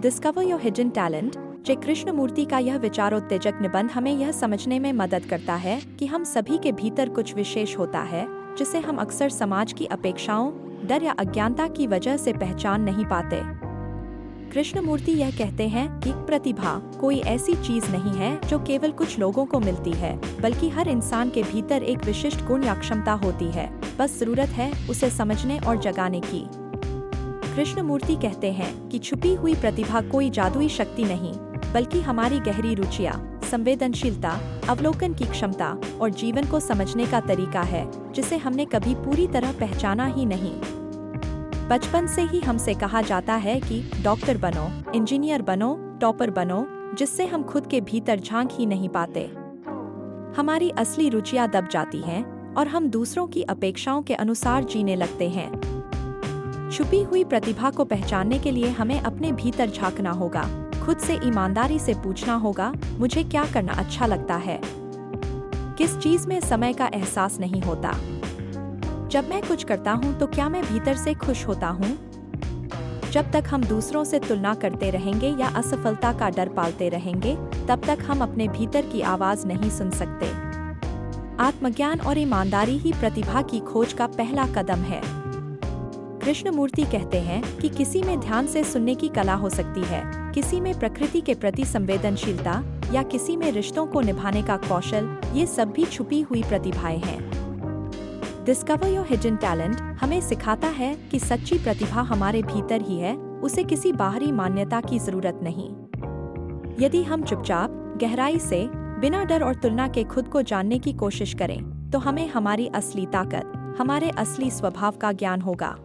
Discover your hidden talent जय कृष्णमूर्ति का यह विचारोत्तेजक निबंध हमें यह समझने में मदद करता है कि हम सभी के भीतर कुछ विशेष होता है जिसे हम अक्सर समाज की अपेक्षाओं, डर या अज्ञानता की वजह से पहचान नहीं पाते। कृष्णमूर्ति यह कहते हैं कि प्रतिभा कोई ऐसी चीज नहीं है जो केवल कुछ लोगों को मिलती है, बल्कि हर इंसान के भीतर एक विशिष्ट गुण या क्षमता होती है, बस जरूरत है उसे समझने और जगाने की। कृष्णमूर्ति कहते हैं कि छुपी हुई प्रतिभा कोई जादुई शक्ति नहीं, बल्कि हमारी गहरी रुचियाँ, संवेदनशीलता, अवलोकन की क्षमता और जीवन को समझने का तरीका है जिसे हमने कभी पूरी तरह पहचाना ही नहीं। बचपन से ही हमसे कहा जाता है कि डॉक्टर बनो, इंजीनियर बनो, टॉपर बनो, जिससे हम खुद के भीतर झांक ही नहीं पाते। हमारी असली रुचियाँ दब जाती हैं और हम दूसरों की अपेक्षाओं के अनुसार जीने लगते हैं। छुपी हुई प्रतिभा को पहचानने के लिए हमें अपने भीतर झांकना होगा, खुद से ईमानदारी से पूछना होगा, मुझे क्या करना अच्छा लगता है, किस चीज में समय का एहसास नहीं होता, जब मैं कुछ करता हूँ तो क्या मैं भीतर से खुश होता हूँ। जब तक हम दूसरों से तुलना करते रहेंगे या असफलता का डर पालते रहेंगे, तब तक हम अपने भीतर की आवाज नहीं सुन सकते। आत्मज्ञान और ईमानदारी ही प्रतिभा की खोज का पहला कदम है। कृष्णमूर्ति कहते हैं कि किसी में ध्यान से सुनने की कला हो सकती है, किसी में प्रकृति के प्रति संवेदनशीलता या किसी में रिश्तों को निभाने का कौशल, ये सब भी छुपी हुई प्रतिभाएं हैं। डिस्कवर योर हिडन टैलेंट हमें सिखाता है कि सच्ची प्रतिभा हमारे भीतर ही है, उसे किसी बाहरी मान्यता की जरूरत नहीं। यदि हम चुपचाप, गहराई से, बिना डर और तुलना के खुद को जानने की कोशिश करें, तो हमें हमारी असली ताकत, हमारे असली स्वभाव का ज्ञान होगा।